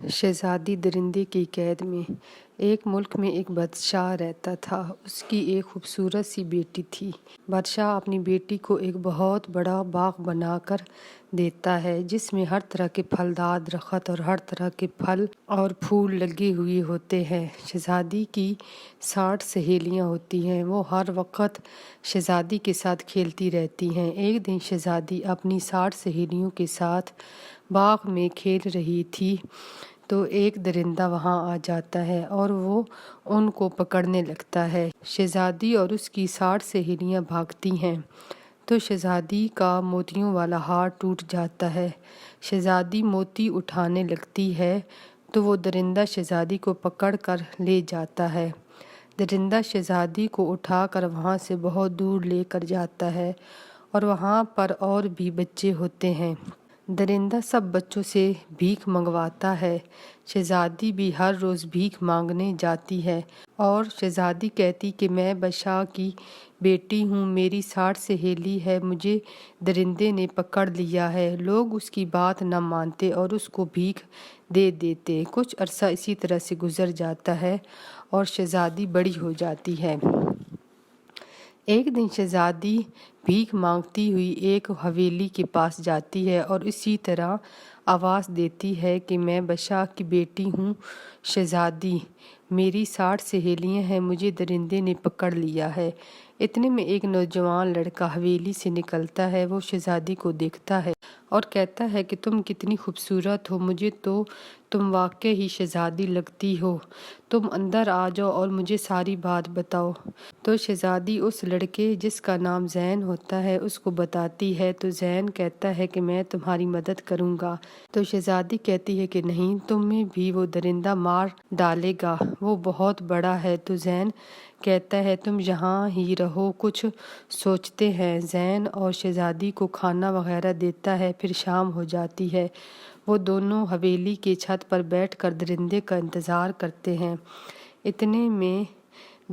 شہزادی درندے کی قید میں۔ ایک ملک میں ایک بادشاہ رہتا تھا۔ اس کی ایک خوبصورت سی بیٹی تھی۔ بادشاہ اپنی بیٹی کو ایک بہت بڑا باغ بنا کر دیتا ہے جس میں ہر طرح کے پھلدار درخت اور ہر طرح کے پھل اور پھول لگے ہوئے ہوتے ہیں۔ شہزادی کی 60 سہیلیاں ہوتی ہیں۔ وہ ہر وقت شہزادی کے ساتھ کھیلتی رہتی ہیں۔ ایک دن شہزادی اپنی 60 سہیلیوں کے ساتھ باغ میں کھیل رہی تھی تو ایک درندہ وہاں آ جاتا ہے اور وہ ان کو پکڑنے لگتا ہے۔ شہزادی اور اس کی 60 سہیلیاں بھاگتی ہیں تو شہزادی کا موتیوں والا ہار ٹوٹ جاتا ہے۔ شہزادی موتی اٹھانے لگتی ہے تو وہ درندہ شہزادی کو پکڑ کر لے جاتا ہے۔ درندہ شہزادی کو اٹھا کر وہاں سے بہت دور لے کر جاتا ہے اور وہاں پر اور بھی بچے ہوتے ہیں۔ درندہ سب بچوں سے بھیک منگواتا ہے۔ شہزادی بھی ہر روز بھیک مانگنے جاتی ہے اور شہزادی کہتی کہ میں بادشاہ کی بیٹی ہوں، میری 60 سہیلی ہے، مجھے درندے نے پکڑ لیا ہے۔ لوگ اس کی بات نہ مانتے اور اس کو بھیک دے دیتے۔ کچھ عرصہ اسی طرح سے گزر جاتا ہے اور شہزادی بڑی ہو جاتی ہے۔ ایک دن شہزادی بھیک مانگتی ہوئی ایک حویلی کے پاس جاتی ہے اور اسی طرح آواز دیتی ہے کہ میں بادشاہ کی بیٹی ہوں، شہزادی، میری 60 سہیلیاں ہیں، مجھے درندے نے پکڑ لیا ہے۔ اتنے میں ایک نوجوان لڑکا حویلی سے نکلتا ہے۔ وہ شہزادی کو دیکھتا ہے اور کہتا ہے کہ تم کتنی خوبصورت ہو، مجھے تو تم واقعی ہی شہزادی لگتی ہو، تم اندر آ جاؤ اور مجھے ساری بات بتاؤ۔ تو شہزادی اس لڑکے جس کا نام زین ہوتا ہے اس کو بتاتی ہے تو زین کہتا ہے کہ میں تمہاری مدد کروں گا۔ تو شہزادی کہتی ہے کہ نہیں، تمہیں بھی وہ درندہ مار ڈالے گا، وہ بہت بڑا ہے۔ تو زین کہتا ہے تم یہاں ہی رہو، کچھ سوچتے ہیں۔ زین اور شہزادی کو کھانا وغیرہ دیتا ہے۔ پھر شام ہو جاتی ہے۔ وہ دونوں حویلی کے چھت پر بیٹھ کر درندے کا انتظار کرتے ہیں۔ اتنے میں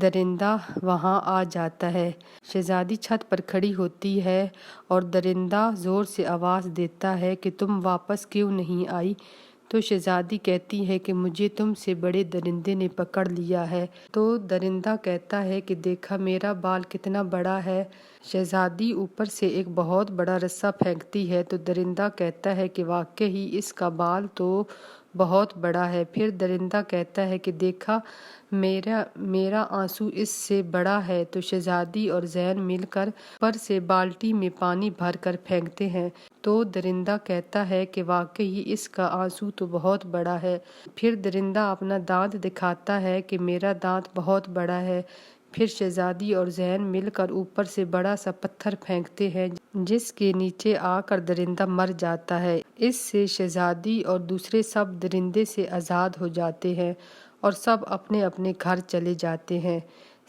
درندہ وہاں آ جاتا ہے۔ شہزادی چھت پر کھڑی ہوتی ہے اور درندہ زور سے آواز دیتا ہے کہ تم واپس کیوں نہیں آئی؟ تو شہزادی کہتی ہے کہ مجھے تم سے بڑے درندے نے پکڑ لیا ہے۔ تو درندہ کہتا ہے کہ دیکھا میرا بال کتنا بڑا ہے۔ شہزادی اوپر سے ایک بہت بڑا رسا پھینکتی ہے تو درندہ کہتا ہے کہ واقعی اس کا بال تو بہت بڑا ہے۔ پھر درندہ کہتا ہے کہ دیکھا میرا آنسو اس سے بڑا ہے۔ تو شہزادی اور زین مل کر اوپر سے بالٹی میں پانی بھر کر پھینکتے ہیں تو درندہ کہتا ہے کہ واقعی اس کا آنسو تو بہت بڑا ہے۔ پھر درندہ اپنا دانت دکھاتا ہے کہ میرا دانت بہت بڑا ہے۔ پھر شہزادی اور زین مل کر اوپر سے بڑا سا پتھر پھینکتے ہیں جس کے نیچے آ کر درندہ مر جاتا ہے۔ اس سے شہزادی اور دوسرے سب درندے سے آزاد ہو جاتے ہیں اور سب اپنے اپنے گھر چلے جاتے ہیں۔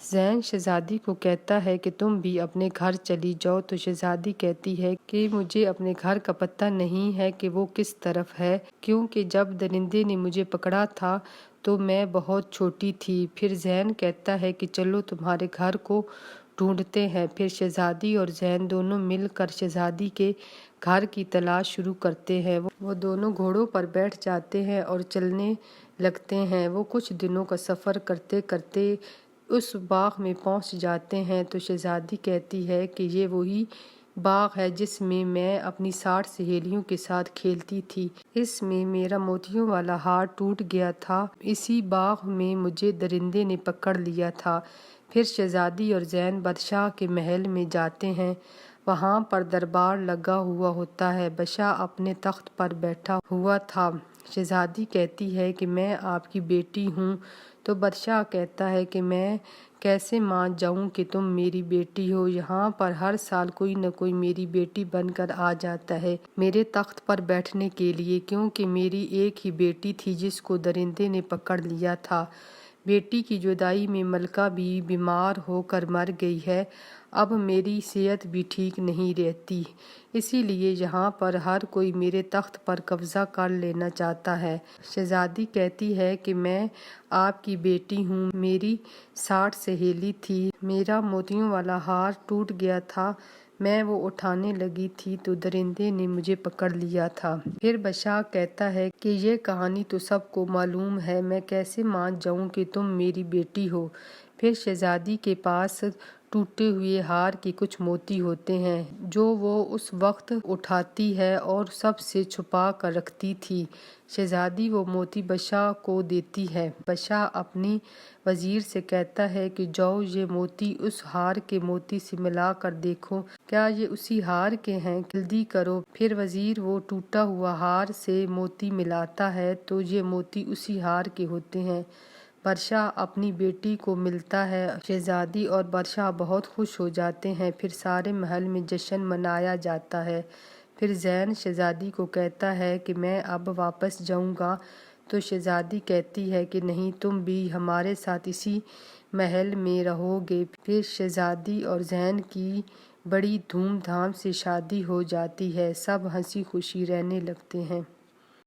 زین شہزادی کو کہتا ہے کہ تم بھی اپنے گھر چلی جاؤ۔ تو شہزادی کہتی ہے کہ مجھے اپنے گھر کا پتہ نہیں ہے کہ وہ کس طرف ہے، کیونکہ جب درندے نے مجھے پکڑا تھا تو میں بہت چھوٹی تھی۔ پھر زین کہتا ہے کہ چلو تمہارے گھر کو ڈھونڈتے ہیں۔ پھر شہزادی اور زین دونوں مل کر شہزادی کے گھر کی تلاش شروع کرتے ہیں۔ وہ دونوں گھوڑوں پر بیٹھ جاتے ہیں اور چلنے لگتے ہیں۔ وہ کچھ دنوں کا سفر کرتے کرتے اس باغ میں پہنچ جاتے ہیں تو شہزادی کہتی ہے کہ یہ وہی باغ ہے جس میں میں اپنی 60 سہیلیوں کے ساتھ کھیلتی تھی، اس میں میرا موتیوں والا ہار ٹوٹ گیا تھا، اسی باغ میں مجھے درندے نے پکڑ لیا تھا۔ پھر شہزادی اور زین بادشاہ کے محل میں جاتے ہیں۔ وہاں پر دربار لگا ہوا ہوتا ہے۔ بادشاہ اپنے تخت پر بیٹھا ہوا تھا۔ شہزادی کہتی ہے کہ میں آپ کی بیٹی ہوں۔ تو بادشاہ کہتا ہے کہ میں کیسے مان جاؤں کہ تم میری بیٹی ہو؟ یہاں پر ہر سال کوئی نہ کوئی میری بیٹی بن کر آ جاتا ہے میرے تخت پر بیٹھنے کے لیے، کیونکہ میری ایک ہی بیٹی تھی جس کو درندے نے پکڑ لیا تھا۔ بیٹی کی جدائی میں ملکہ بھی بیمار ہو کر مر گئی ہے، اب میری صحت بھی ٹھیک نہیں رہتی، اسی لیے یہاں پر ہر کوئی میرے تخت پر قبضہ کر لینا چاہتا ہے۔ شہزادی کہتی ہے کہ میں آپ کی بیٹی ہوں، میری 60 سہیلی تھی، میرا موتیوں والا ہار ٹوٹ گیا تھا، میں وہ اٹھانے لگی تھی تو درندے نے مجھے پکڑ لیا تھا۔ پھر بادشاہ کہتا ہے کہ یہ کہانی تو سب کو معلوم ہے، میں کیسے مان جاؤں کہ تم میری بیٹی ہو؟ پھر شہزادی کے پاس ٹوٹے ہوئے ہار کے کچھ موتی ہوتے ہیں جو وہ اس وقت اٹھاتی ہے اور سب سے چھپا کر رکھتی تھی۔ شہزادی وہ موتی بادشاہ کو دیتی ہے۔ بادشاہ اپنی وزیر سے کہتا ہے کہ جاؤ یہ موتی اس ہار کے موتی سے ملا کر دیکھو، کیا یہ اسی ہار کے ہیں؟ جلدی کرو۔ پھر وزیر وہ ٹوٹا ہوا ہار سے موتی ملاتا ہے تو یہ موتی اسی ہار کے ہوتے ہیں۔ بادشاہ اپنی بیٹی کو ملتا ہے، شہزادی اور بادشاہ بہت خوش ہو جاتے ہیں۔ پھر سارے محل میں جشن منایا جاتا ہے۔ پھر زین شہزادی کو کہتا ہے کہ میں اب واپس جاؤں گا، تو شہزادی کہتی ہے کہ نہیں، تم بھی ہمارے ساتھ اسی محل میں رہو گے۔ پھر شہزادی اور زین کی بڑی دھوم دھام سے شادی ہو جاتی ہے، سب ہنسی خوشی رہنے لگتے ہیں۔